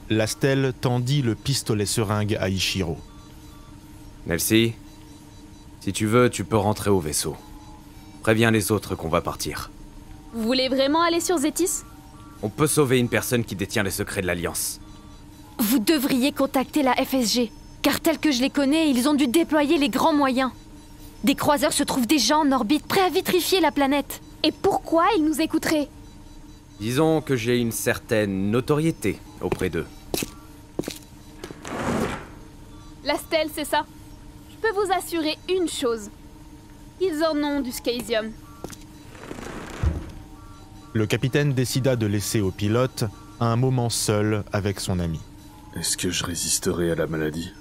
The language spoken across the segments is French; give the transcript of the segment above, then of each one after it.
La stèle tendit le pistolet seringue à Ichiro. Nelsie, si tu veux, tu peux rentrer au vaisseau. Préviens les autres qu'on va partir. Vous voulez vraiment aller sur Zétis? On peut sauver une personne qui détient les secrets de l'Alliance. Vous devriez contacter la FSG, car tel que je les connais, ils ont dû déployer les grands moyens. Des croiseurs se trouvent déjà en orbite, prêts à vitrifier la planète. Et pourquoi ils nous écouteraient? Disons que j'ai une certaine notoriété auprès d'eux. La stèle, c'est ça? Je peux vous assurer une chose. Ils en ont du scaisium. Le capitaine décida de laisser au pilote un moment seul avec son ami. Est-ce que je résisterai à la maladie?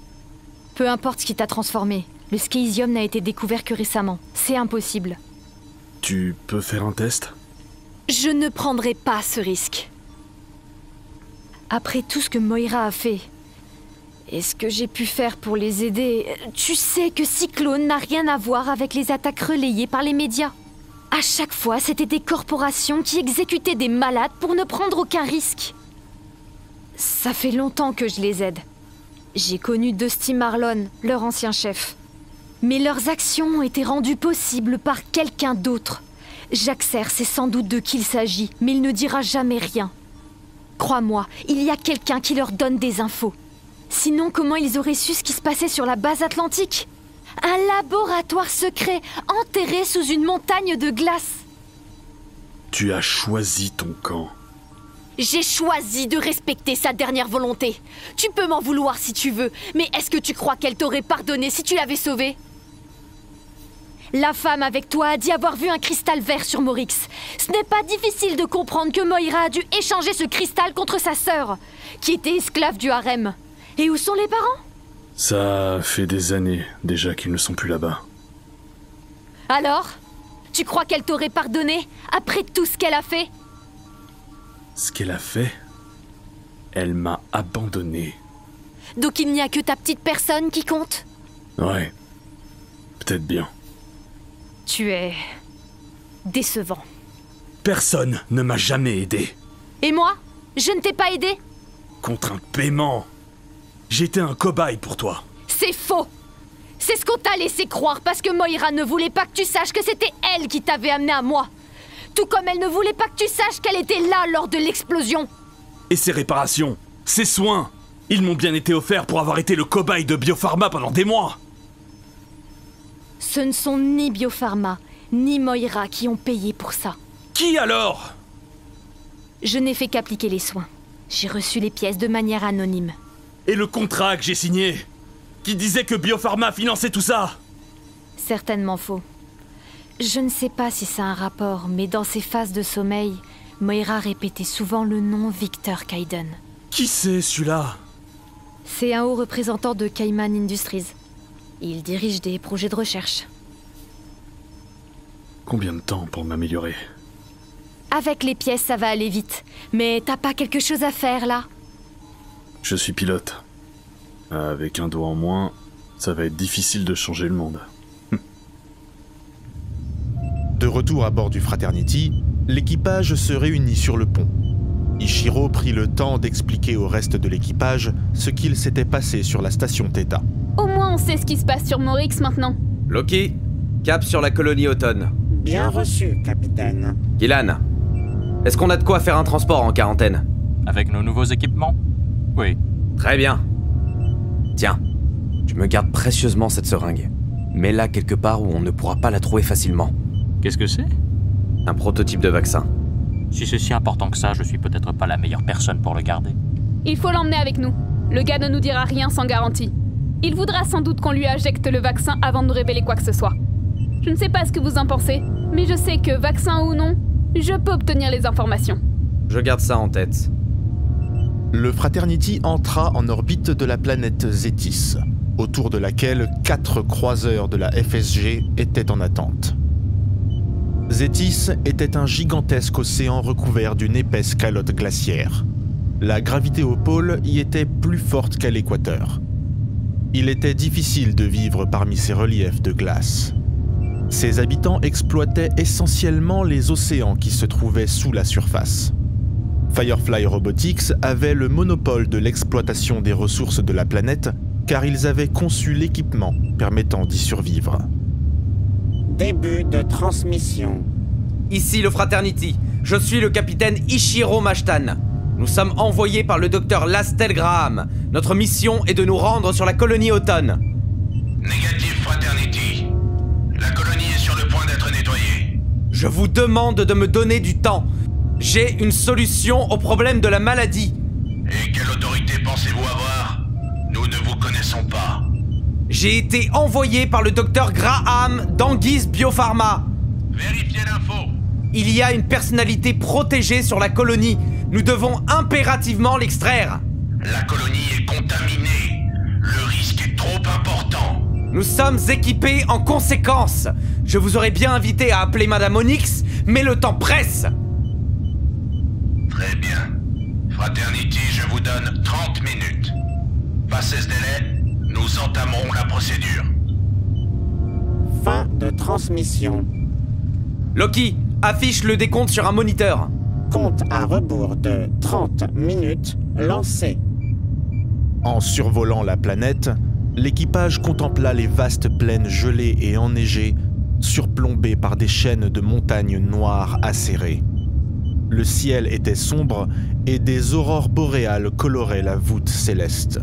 Peu importe ce qui t'a transformé, le scaisium n'a été découvert que récemment. C'est impossible. Tu peux faire un test? Je ne prendrai pas ce risque. Après tout ce que Moira a fait, et ce que j'ai pu faire pour les aider, tu sais que Cyclone n'a rien à voir avec les attaques relayées par les médias. À chaque fois, c'était des corporations qui exécutaient des malades pour ne prendre aucun risque. Ça fait longtemps que je les aide. J'ai connu Dusty Marlon, leur ancien chef. Mais leurs actions ont été rendues possibles par quelqu'un d'autre. Jaxer sait sans doute de qui il s'agit, mais il ne dira jamais rien. Crois-moi, il y a quelqu'un qui leur donne des infos. Sinon, comment ils auraient su ce qui se passait sur la base atlantique? Un laboratoire secret, enterré sous une montagne de glace. Tu as choisi ton camp. J'ai choisi de respecter sa dernière volonté. Tu peux m'en vouloir si tu veux, mais est-ce que tu crois qu'elle t'aurait pardonné si tu l'avais sauvée? La femme avec toi a dit avoir vu un cristal vert sur Morix. Ce n'est pas difficile de comprendre que Moira a dû échanger ce cristal contre sa sœur, qui était esclave du harem. Et où sont les parents? Ça fait des années déjà qu'ils ne sont plus là-bas. Alors? Tu crois qu'elle t'aurait pardonné après tout ce qu'elle a fait? Ce qu'elle a fait, elle m'a abandonné. Donc il n'y a que ta petite personne qui compte? Ouais, peut-être bien. Tu es... décevant. Personne ne m'a jamais aidé. Et moi? Je ne t'ai pas aidé? Contre un paiement. J'étais un cobaye pour toi. C'est faux! C'est ce qu'on t'a laissé croire parce que Moira ne voulait pas que tu saches que c'était elle qui t'avait amené à moi. Tout comme elle ne voulait pas que tu saches qu'elle était là lors de l'explosion. Et ces réparations, ces soins, ils m'ont bien été offerts pour avoir été le cobaye de Biopharma pendant des mois. Ce ne sont ni Biopharma, ni Moira qui ont payé pour ça. Qui alors? Je n'ai fait qu'appliquer les soins. J'ai reçu les pièces de manière anonyme. Et le contrat que j'ai signé, qui disait que Biopharma finançait tout ça? Certainement faux. Je ne sais pas si ça a un rapport, mais dans ses phases de sommeil, Moira répétait souvent le nom Victor Kaiden. Qui c'est celui-là? C'est un haut représentant de Cayman Industries. Il dirige des projets de recherche. Combien de temps pour m'améliorer? Avec les pièces, ça va aller vite. Mais t'as pas quelque chose à faire, là? Je suis pilote. Avec un doigt en moins, ça va être difficile de changer le monde. De retour à bord du Fraternity, l'équipage se réunit sur le pont. Ichiro prit le temps d'expliquer au reste de l'équipage ce qu'il s'était passé sur la station Theta. Au moins on sait ce qui se passe sur Morix maintenant. Loki, cap sur la colonie Automne. Bien reçu, capitaine. Gillan, est-ce qu'on a de quoi faire un transport en quarantaine? Avec nos nouveaux équipements? Oui. Très bien. Tiens, tu me gardes précieusement cette seringue. Mets-la quelque part où on ne pourra pas la trouver facilement. Qu'est-ce que c'est? Un prototype de vaccin. Si c'est si important que ça, je suis peut-être pas la meilleure personne pour le garder. Il faut l'emmener avec nous. Le gars ne nous dira rien sans garantie. Il voudra sans doute qu'on lui injecte le vaccin avant de nous révéler quoi que ce soit. Je ne sais pas ce que vous en pensez, mais je sais que, vaccin ou non, je peux obtenir les informations. Je garde ça en tête. Le Fraternity entra en orbite de la planète Zétis, autour de laquelle 4 croiseurs de la FSG étaient en attente. Zétis était un gigantesque océan recouvert d'une épaisse calotte glaciaire. La gravité au pôle y était plus forte qu'à l'équateur. Il était difficile de vivre parmi ces reliefs de glace. Ses habitants exploitaient essentiellement les océans qui se trouvaient sous la surface. Firefly Robotics avait le monopole de l'exploitation des ressources de la planète car ils avaient conçu l'équipement permettant d'y survivre. Début de transmission. Ici le Fraternity. Je suis le capitaine Ichiro Mashtan. Nous sommes envoyés par le docteur Lastel Graham. Notre mission est de nous rendre sur la colonie Automne. Négatif, Fraternity. La colonie est sur le point d'être nettoyée. Je vous demande de me donner du temps. J'ai une solution au problème de la maladie. Et quelle autorité pensez-vous avoir? Nous ne vous connaissons pas. J'ai été envoyé par le docteur Graham d'Anguis Biopharma. Vérifiez l'info. Il y a une personnalité protégée sur la colonie. Nous devons impérativement l'extraire. La colonie est contaminée. Le risque est trop important. Nous sommes équipés en conséquence. Je vous aurais bien invité à appeler Madame Onyx, mais le temps presse. Très bien. Fraternity, je vous donne 30 minutes. Passé ce délai, nous entamerons la procédure. Fin de transmission. Loki, affiche le décompte sur un moniteur. Compte à rebours de 30 minutes lancé. En survolant la planète, l'équipage contempla les vastes plaines gelées et enneigées, surplombées par des chaînes de montagnes noires acérées. Le ciel était sombre et des aurores boréales coloraient la voûte céleste.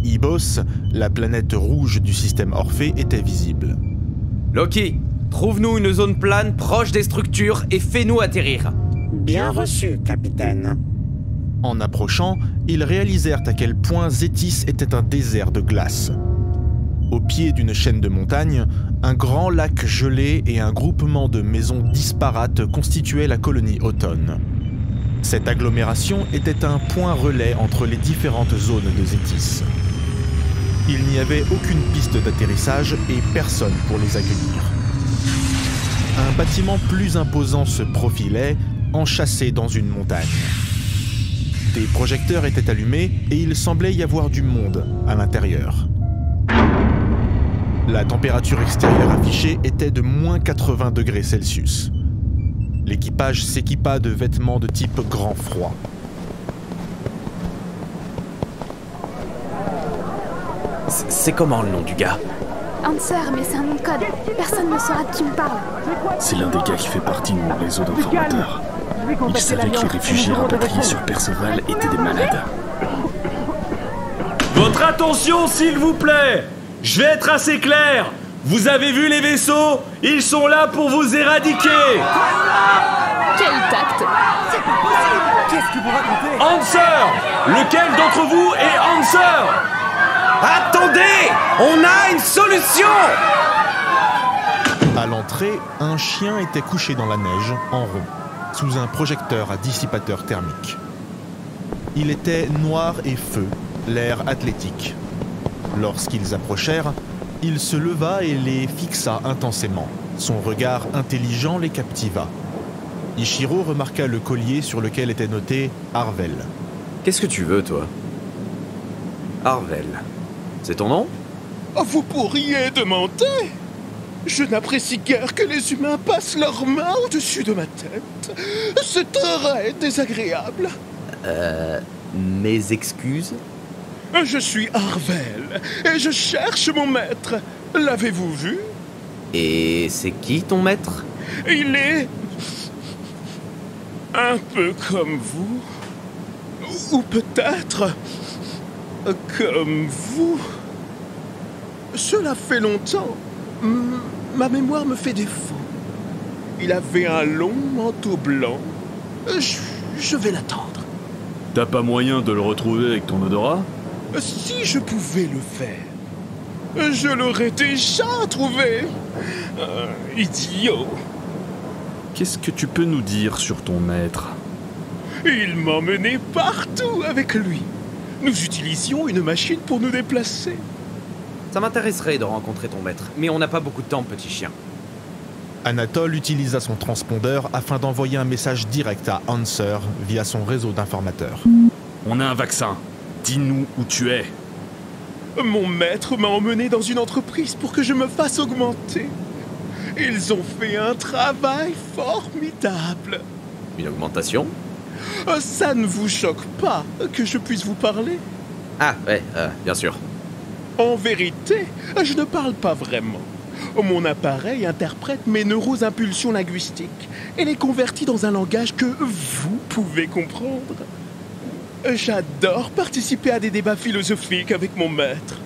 Ibos, la planète rouge du système Orphée, était visible. Loki, trouve-nous une zone plane proche des structures et fais-nous atterrir. Bien reçu, capitaine. En approchant, ils réalisèrent à quel point Zétis était un désert de glace. Au pied d'une chaîne de montagnes, un grand lac gelé et un groupement de maisons disparates constituaient la colonie Automne. Cette agglomération était un point relais entre les différentes zones de Zétis. Il n'y avait aucune piste d'atterrissage et personne pour les accueillir. Un bâtiment plus imposant se profilait, enchâssé dans une montagne. Des projecteurs étaient allumés et il semblait y avoir du monde à l'intérieur. La température extérieure affichée était de moins 80 degrés Celsius. L'équipage s'équipa de vêtements de type grand froid. C'est comment le nom du gars? Answer, mais c'est un nom de code. Personne ne saura de qui me parle. C'est l'un des gars qui fait partie de mon réseau d'informateurs. Il savait que les réfugiés rapatriés sur Perceval étaient des malades. Votre attention, s'il vous plaît! Je vais être assez clair! Vous avez vu les vaisseaux? Ils sont là pour vous éradiquer! Quel tact! Qu'est-ce que vous racontez? Answer! Lequel d'entre vous est Answer? Attendez! On a une solution! À l'entrée, un chien était couché dans la neige, en rond, sous un projecteur à dissipateur thermique. Il était noir et feu, l'air athlétique. Lorsqu'ils approchèrent, il se leva et les fixa intensément. Son regard intelligent les captiva. Ichiro remarqua le collier sur lequel était noté Harvel. Qu'est-ce que tu veux, toi? Harvel. C'est ton nom? Vous pourriez demander. Je n'apprécie guère que les humains passent leurs mains au-dessus de ma tête. C'est très désagréable. Mes excuses? Je suis Harvel et je cherche mon maître. L'avez-vous vu? Et c'est qui ton maître? Il est un peu comme vous. Ou peut-être comme vous. Cela fait longtemps. Ma mémoire me fait défaut. Il avait un long manteau blanc. Je vais l'attendre. T'as pas moyen de le retrouver avec ton odorat? Si je pouvais le faire, je l'aurais déjà trouvé. Idiot. Qu'est-ce que tu peux nous dire sur ton maître? Il m'emmenait partout avec lui. Nous utilisions une machine pour nous déplacer. Ça m'intéresserait de rencontrer ton maître, mais on n'a pas beaucoup de temps, petit chien. Anatole utilisa son transpondeur afin d'envoyer un message direct à Answer via son réseau d'informateurs. On a un vaccin. Dis-nous où tu es. Mon maître m'a emmené dans une entreprise pour que je me fasse augmenter. Ils ont fait un travail formidable. Une augmentation? Ça ne vous choque pas que je puisse vous parler? Ah, ouais, bien sûr. En vérité, je ne parle pas vraiment. Mon appareil interprète mes neuroimpulsions linguistiques et les convertit dans un langage que vous pouvez comprendre. J'adore participer à des débats philosophiques avec mon maître.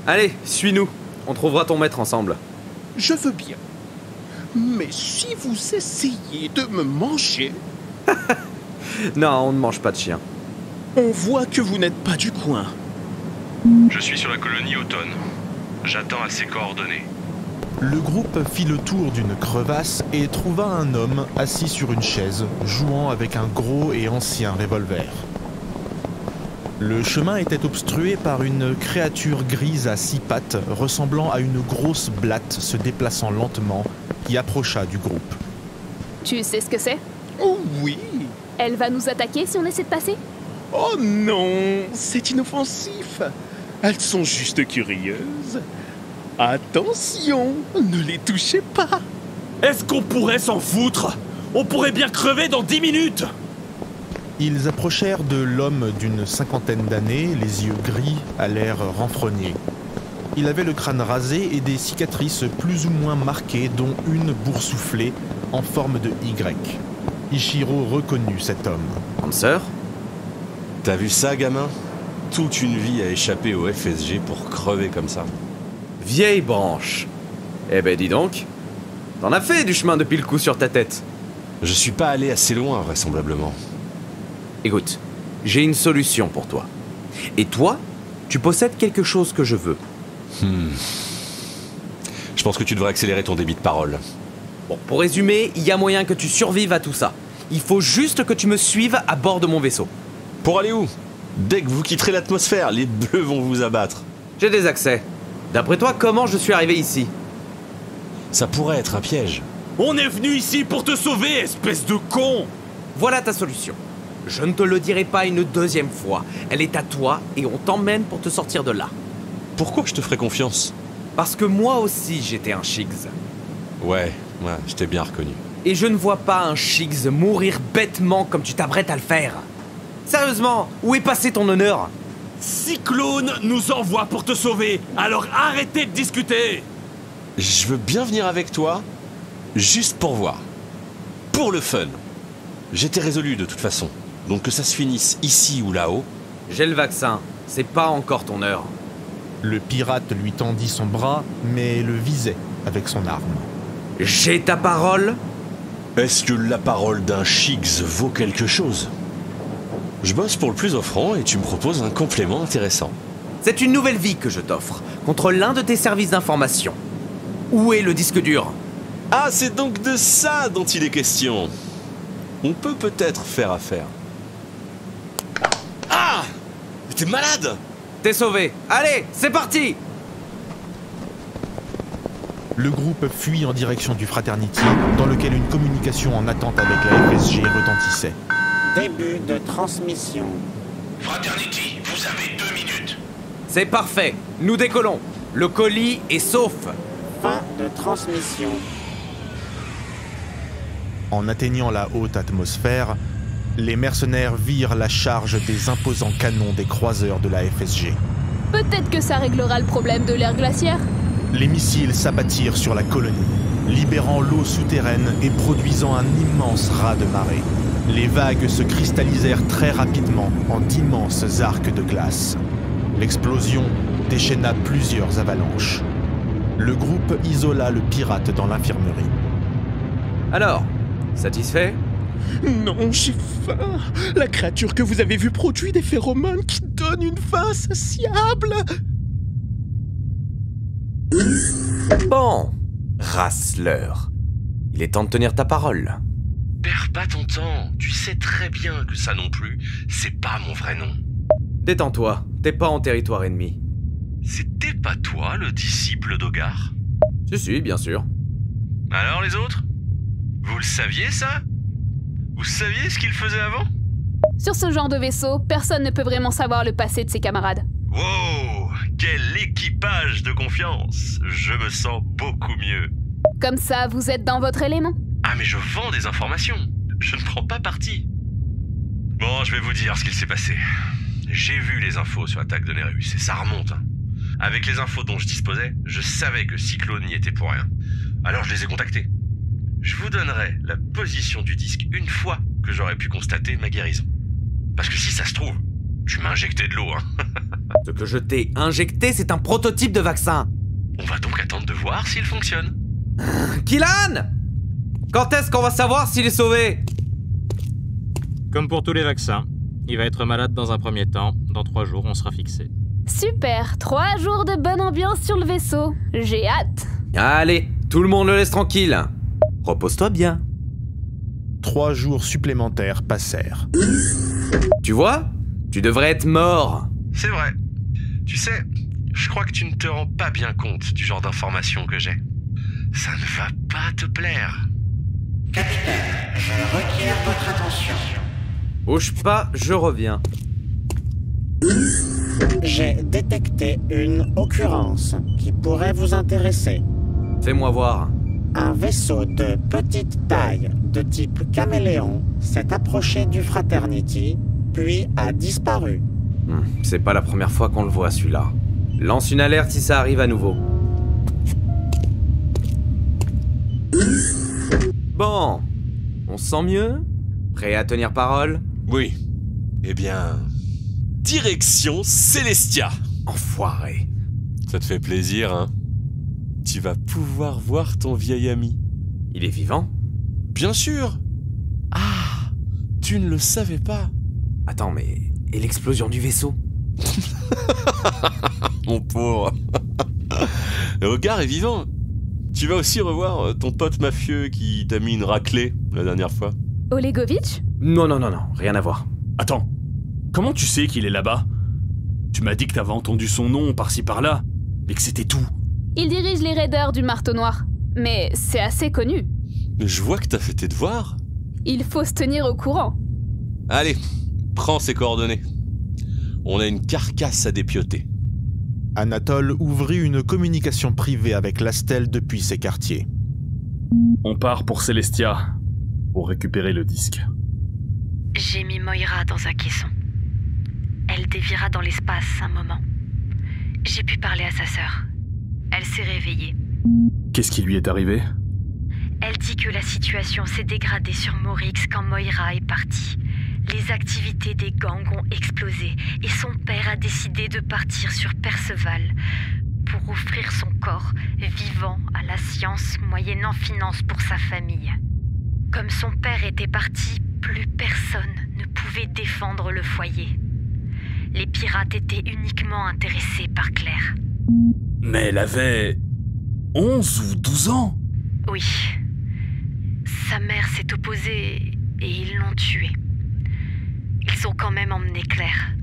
Allez, suis-nous. On trouvera ton maître ensemble. Je veux bien. Mais si vous essayez de me manger... Non, on ne mange pas de chien. On voit que vous n'êtes pas du coin. Je suis sur la colonie Automne. J'attends à ses coordonnées. Le groupe fit le tour d'une crevasse et trouva un homme assis sur une chaise, jouant avec un gros et ancien revolver. Le chemin était obstrué par une créature grise à 6 pattes, ressemblant à une grosse blatte se déplaçant lentement, qui approcha du groupe. Tu sais ce que c'est? Oh oui! Elle va nous attaquer si on essaie de passer? Oh non, c'est inoffensif. Elles sont juste curieuses. Attention, ne les touchez pas. Est-ce qu'on pourrait s'en foutre? On pourrait bien crever dans 10 minutes. Ils approchèrent de l'homme d'une 50aine d'années, les yeux gris, à l'air renfrogné. Il avait le crâne rasé et des cicatrices plus ou moins marquées, dont une boursouflée en forme de Y. Ichiro reconnut cet homme. Hanser? T'as vu ça, gamin? Toute une vie à échapper au FSG pour crever comme ça. Vieille branche. Eh ben dis donc, t'en as fait du chemin depuis le coup sur ta tête. Je suis pas allé assez loin, vraisemblablement. Écoute, j'ai une solution pour toi. Et toi, tu possèdes quelque chose que je veux. Je pense que tu devrais accélérer ton débit de parole. Bon, pour résumer, il y a moyen que tu survives à tout ça. Il faut juste que tu me suives à bord de mon vaisseau. Pour aller où? Dès que vous quitterez l'atmosphère, les bleus vont vous abattre. J'ai des accès. D'après toi, comment je suis arrivé ici? Ça pourrait être un piège. On est venu ici pour te sauver, espèce de con! Voilà ta solution. Je ne te le dirai pas une deuxième fois. Elle est à toi et on t'emmène pour te sortir de là. Pourquoi je te ferais confiance? Parce que moi aussi j'étais un Shiggs. Ouais, je t'ai bien reconnu. Et je ne vois pas un Shiggs mourir bêtement comme tu t'apprêtes à le faire. Sérieusement, où est passé ton honneur? Cyclone nous envoie pour te sauver, alors arrêtez de discuter! Je veux bien venir avec toi, juste pour voir. Pour le fun. J'étais résolu de toute façon, donc que ça se finisse ici ou là-haut. J'ai le vaccin, c'est pas encore ton heure. Le pirate lui tendit son bras, mais le visait avec son arme. J'ai ta parole? Est-ce que la parole d'un Shiggs vaut quelque chose? Je bosse pour le plus offrant et tu me proposes un complément intéressant. C'est une nouvelle vie que je t'offre, contre l'un de tes services d'information. Où est le disque dur? Ah, c'est donc de ça dont il est question. On peut peut-être faire affaire. Ah! T'es malade! T'es sauvé. Allez, c'est parti! Le groupe fuit en direction du Fraternity, dans lequel une communication en attente avec la FSG retentissait. Début de transmission. Fraternity, vous avez 2 minutes. C'est parfait. Nous décollons. Le colis est sauf. Fin de transmission. En atteignant la haute atmosphère, les mercenaires virent la charge des imposants canons des croiseurs de la FSG. Peut-être que ça réglera le problème de l'ère glaciaire. Les missiles s'abattirent sur la colonie, libérant l'eau souterraine et produisant un immense raz de marée. Les vagues se cristallisèrent très rapidement en d'immenses arcs de glace. L'explosion déchaîna plusieurs avalanches. Le groupe isola le pirate dans l'infirmerie. Alors, satisfait? Non, j'ai faim. La créature que vous avez vue produit des phéromones qui donnent une faim insatiable. Bon, raceleur. Il est temps de tenir ta parole. Perds pas ton temps, tu sais très bien que ça non plus, c'est pas mon vrai nom. Détends-toi, t'es pas en territoire ennemi. C'était pas toi le disciple d'Ogar? Si, bien sûr. Alors les autres? Vous le saviez ça? Vous saviez ce qu'il faisait avant? Sur ce genre de vaisseau, personne ne peut vraiment savoir le passé de ses camarades. Wow! Quel équipage de confiance! Je me sens beaucoup mieux. Comme ça, vous êtes dans votre élément. Ah mais je vends des informations. Je ne prends pas parti. Bon, je vais vous dire ce qu'il s'est passé. J'ai vu les infos sur l'attaque de Nereus, et ça remonte. Hein. Avec les infos dont je disposais, je savais que Cyclone n'y était pour rien. Alors je les ai contactés. Je vous donnerai la position du disque une fois que j'aurai pu constater ma guérison. Parce que si ça se trouve, tu m'as injecté de l'eau, hein. Ce que je t'ai injecté, c'est un prototype de vaccin. On va donc attendre de voir s'il fonctionne. Killan! Quand est-ce qu'on va savoir s'il est sauvé? Comme pour tous les vaccins, il va être malade dans un premier temps. Dans 3 jours, on sera fixé. Super, 3 jours de bonne ambiance sur le vaisseau. J'ai hâte. Allez, tout le monde le laisse tranquille. Repose-toi bien. 3 jours supplémentaires passèrent. Tu vois? Tu devrais être mort. C'est vrai. Tu sais, je crois que tu ne te rends pas bien compte du genre d'informations que j'ai. Ça ne va pas te plaire. Capitaine, je requiers votre attention. Bouge pas, je reviens. J'ai détecté une occurrence qui pourrait vous intéresser. Fais-moi voir. Un vaisseau de petite taille, de type caméléon, s'est approché du Fraternity, puis a disparu. C'est pas la première fois qu'on le voit, celui-là. Lance une alerte si ça arrive à nouveau. Bon, on se sent mieux? Prêt à tenir parole? Oui. Eh bien... direction Celestia. Enfoiré. Ça te fait plaisir, hein? Tu vas pouvoir voir ton vieil ami. Il est vivant? Bien sûr. Ah, tu ne le savais pas. Attends, mais... et l'explosion du vaisseau? Mon pauvre. Le regard est vivant. Tu vas aussi revoir ton pote mafieux qui t'a mis une raclée la dernière fois. Olegovitch? Non, rien à voir. Attends, comment tu sais qu'il est là-bas? Tu m'as dit que t'avais entendu son nom par-ci par-là, mais que c'était tout. Il dirige les raiders du Marteau Noir, mais c'est assez connu. Je vois que t'as fait tes devoirs. Il faut se tenir au courant. Allez, prends ses coordonnées. On a une carcasse à dépioter. Anatole ouvrit une communication privée avec Lastel depuis ses quartiers. On part pour Celestia, pour récupérer le disque. J'ai mis Moira dans un caisson. Elle déviera dans l'espace un moment. J'ai pu parler à sa sœur. Elle s'est réveillée. Qu'est-ce qui lui est arrivé? Elle dit que la situation s'est dégradée sur Morix quand Moira est partie. Les activités des gangs ont explosé et son père a décidé de partir sur Perceval pour offrir son corps vivant à la science moyennant finance pour sa famille. Comme son père était parti, plus personne ne pouvait défendre le foyer. Les pirates étaient uniquement intéressés par Claire. Mais elle avait 11 ou 12 ans. Oui. Sa mère s'est opposée et ils l'ont tuée. Ils ont quand même emmené Claire.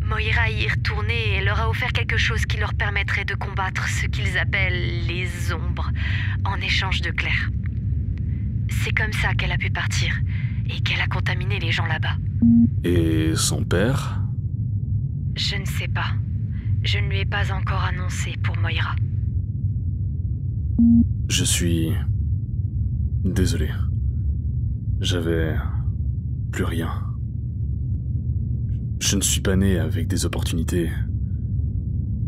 Moira y est retournée et leur a offert quelque chose qui leur permettrait de combattre ce qu'ils appellent les ombres en échange de Claire. C'est comme ça qu'elle a pu partir et qu'elle a contaminé les gens là-bas. Et son père? Je ne sais pas. Je ne lui ai pas encore annoncé pour Moira. Je suis... désolé. J'avais... plus rien. Je ne suis pas né avec des opportunités.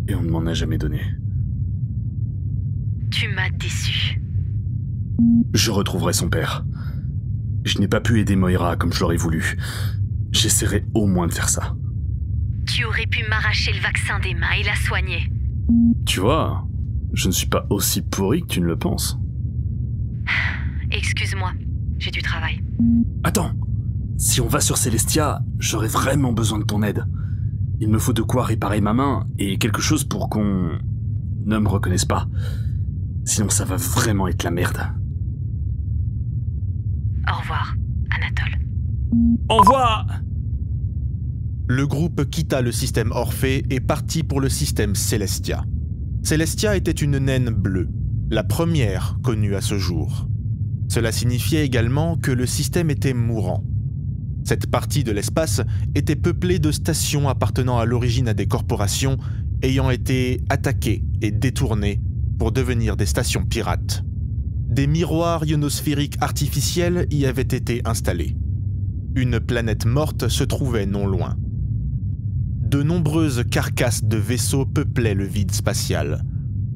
Et on ne m'en a jamais donné. Tu m'as déçu. Je retrouverai son père. Je n'ai pas pu aider Moira comme je l'aurais voulu. J'essaierai au moins de faire ça. Tu aurais pu m'arracher le vaccin des mains et la soigner. Tu vois, je ne suis pas aussi pourri que tu ne le penses. Excuse-moi, j'ai du travail. Attends, si on va sur Celestia, j'aurai vraiment besoin de ton aide. Il me faut de quoi réparer ma main et quelque chose pour qu'on ne me reconnaisse pas. Sinon ça va vraiment être la merde. Au revoir, Anatole. Au revoir! Le groupe quitta le système Orphée et partit pour le système Celestia. Celestia était une naine bleue, la première connue à ce jour. Cela signifiait également que le système était mourant. Cette partie de l'espace était peuplée de stations appartenant à l'origine à des corporations ayant été attaquées et détournées pour devenir des stations pirates. Des miroirs ionosphériques artificiels y avaient été installés. Une planète morte se trouvait non loin. De nombreuses carcasses de vaisseaux peuplaient le vide spatial.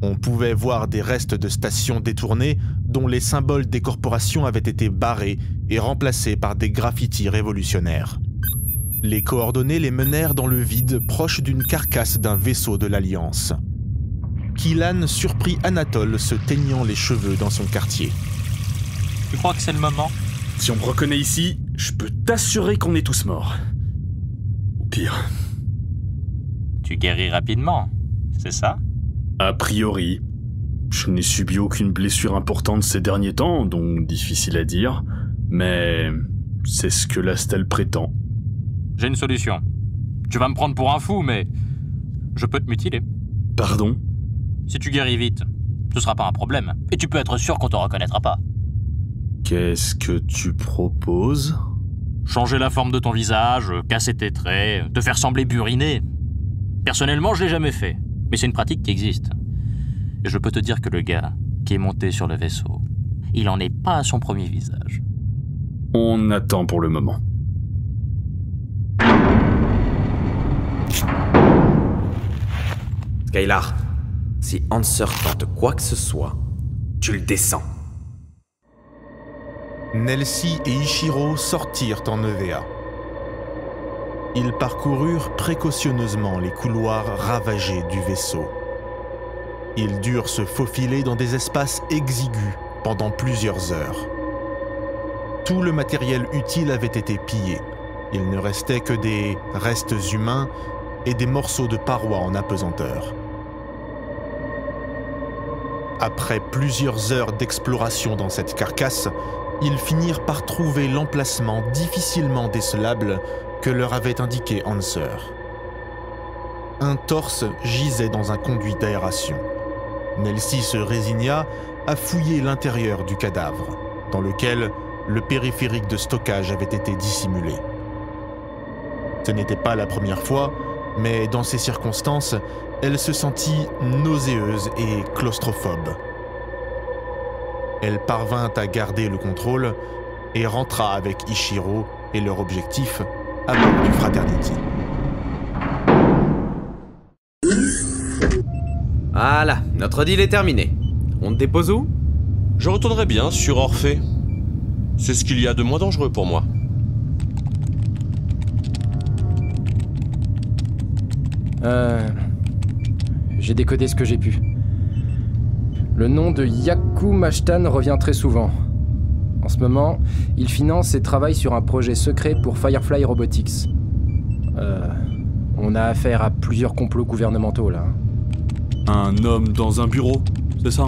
On pouvait voir des restes de stations détournées dont les symboles des corporations avaient été barrés et remplacés par des graffitis révolutionnaires. Les coordonnées les menèrent dans le vide proche d'une carcasse d'un vaisseau de l'Alliance. Killan surprit Anatole se teignant les cheveux dans son quartier. Tu crois que c'est le moment? Si on me reconnaît ici, je peux t'assurer qu'on est tous morts. Ou pire. Tu guéris rapidement, c'est ça? A priori. Je n'ai subi aucune blessure importante ces derniers temps, donc difficile à dire, mais c'est ce que l'Astel prétend. J'ai une solution. Tu vas me prendre pour un fou, mais je peux te mutiler. Pardon? Si tu guéris vite, ce sera pas un problème. Et tu peux être sûr qu'on te reconnaîtra pas. Qu'est-ce que tu proposes? Changer la forme de ton visage, casser tes traits, te faire sembler buriner. Personnellement, je l'ai jamais fait, mais c'est une pratique qui existe. Et je peux te dire que le gars qui est monté sur le vaisseau, il en est pas à son premier visage. On attend pour le moment. Skylar, si Hanser tente quoi que ce soit, tu le descends. Nelsie et Ichiro sortirent en EVA. Ils parcoururent précautionneusement les couloirs ravagés du vaisseau. Ils durent se faufiler dans des espaces exigus pendant plusieurs heures. Tout le matériel utile avait été pillé. Il ne restait que des restes humains et des morceaux de parois en apesanteur. Après plusieurs heures d'exploration dans cette carcasse, ils finirent par trouver l'emplacement difficilement décelable que leur avait indiqué Hanser. Un torse gisait dans un conduit d'aération. Nelsie se résigna à fouiller l'intérieur du cadavre, dans lequel le périphérique de stockage avait été dissimulé. Ce n'était pas la première fois, mais dans ces circonstances, elle se sentit nauséeuse et claustrophobe. Elle parvint à garder le contrôle et rentra avec Ichiro et leur objectif à bord du Fraternity. Voilà, notre deal est terminé. On te dépose où? Je retournerai bien sur Orphée. C'est ce qu'il y a de moins dangereux pour moi. J'ai décodé ce que j'ai pu. Le nom de Yaku Mashtan revient très souvent. En ce moment, il finance et travaille sur un projet secret pour Firefly Robotics. On a affaire à plusieurs complots gouvernementaux, là. Un homme dans un bureau, c'est ça?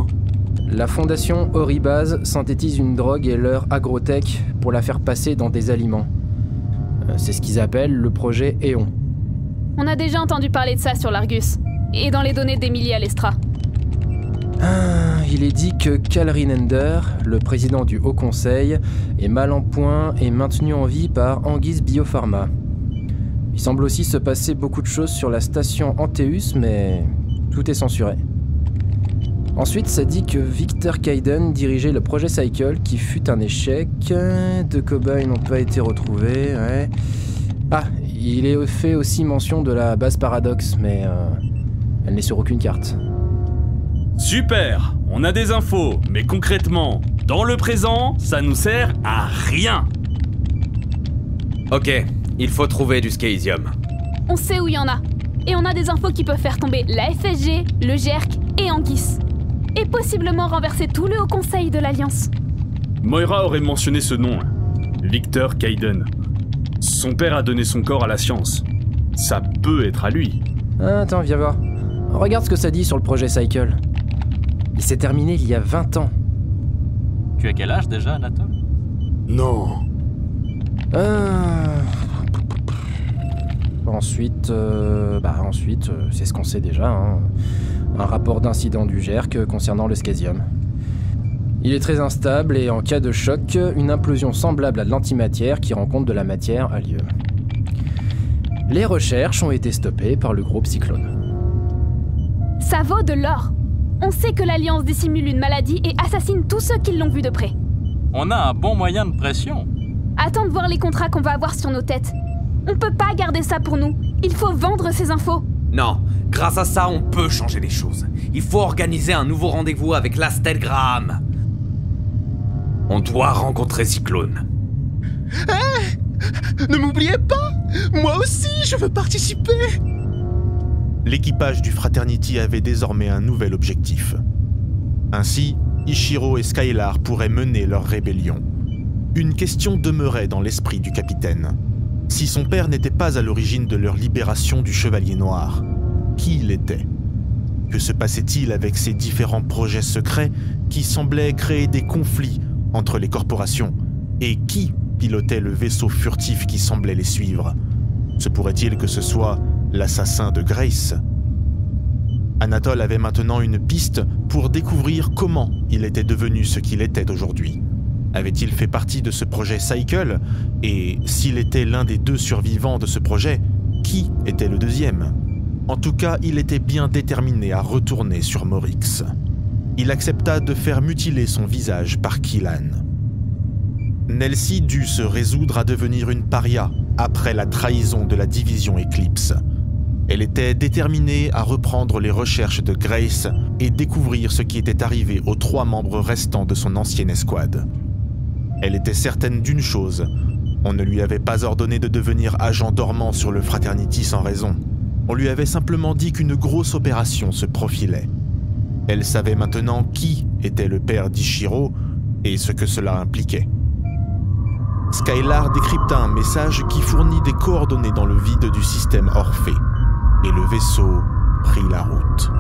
La fondation Oribase synthétise une drogue et leur agrotech pour la faire passer dans des aliments. C'est ce qu'ils appellent le projet Eon. On a déjà entendu parler de ça sur l'Argus, et dans les données d'Emilia Lestra. Il est dit que Cal Rinender, le président du Haut Conseil, est mal en point et maintenu en vie par Anguisse Biopharma. Il semble aussi se passer beaucoup de choses sur la station Anteus, mais tout est censuré. Ensuite, ça dit que Victor Kaiden dirigeait le projet Cycle, qui fut un échec. Deux cobayes n'ont pas été retrouvés, ouais. Ah, il est fait aussi mention de la base Paradox, mais elle n'est sur aucune carte. Super! On a des infos, mais concrètement, dans le présent, ça nous sert à rien! Ok, il faut trouver du Scaesium. On sait où il y en a. Et on a des infos qui peuvent faire tomber la FSG, le GERC et Anguisse. Et possiblement renverser tout le Haut Conseil de l'Alliance. Moira aurait mentionné ce nom, Victor Kaiden. Son père a donné son corps à la science. Ça peut être à lui. Attends, viens voir. Regarde ce que ça dit sur le projet Cycle. Il s'est terminé il y a 20 ans. Tu as quel âge déjà, Anatole? Non. Ensuite, c'est ce qu'on sait déjà. Hein. Un rapport d'incident du GERC concernant le Scaesium. Il est très instable et en cas de choc, une implosion semblable à de l'antimatière qui rencontre de la matière a lieu. Les recherches ont été stoppées par le groupe Cyclone. Ça vaut de l'or. On sait que l'Alliance dissimule une maladie et assassine tous ceux qui l'ont vu de près. On a un bon moyen de pression. Attends de voir les contrats qu'on va avoir sur nos têtes. On peut pas garder ça pour nous. Il faut vendre ces infos. Non, grâce à ça, on peut changer les choses. Il faut organiser un nouveau rendez-vous avec l'Astel Graham. On doit rencontrer Cyclone. Ne m'oubliez pas! Moi aussi, je veux participer! L'équipage du Fraternity avait désormais un nouvel objectif. Ainsi, Ichiro et Skylar pourraient mener leur rébellion. Une question demeurait dans l'esprit du capitaine. Si son père n'était pas à l'origine de leur libération du Chevalier Noir, qui il était? Que se passait-il avec ces différents projets secrets qui semblaient créer des conflits entre les corporations? Et qui pilotait le vaisseau furtif qui semblait les suivre? Se pourrait-il que ce soit l'assassin de Grace? Anatole avait maintenant une piste pour découvrir comment il était devenu ce qu'il était aujourd'hui. Avait-il fait partie de ce projet Cycle? Et s'il était l'un des 2 survivants de ce projet, qui était le deuxième? En tout cas, il était bien déterminé à retourner sur Morix. Il accepta de faire mutiler son visage par Killan. Nelsie dut se résoudre à devenir une paria après la trahison de la division Eclipse. Elle était déterminée à reprendre les recherches de Grace et découvrir ce qui était arrivé aux 3 membres restants de son ancienne escouade. Elle était certaine d'une chose, on ne lui avait pas ordonné de devenir agent dormant sur le Fraternity sans raison. On lui avait simplement dit qu'une grosse opération se profilait. Elle savait maintenant qui était le père d'Ichiro et ce que cela impliquait. Skylar décrypta un message qui fournit des coordonnées dans le vide du système Orphée, et le vaisseau prit la route.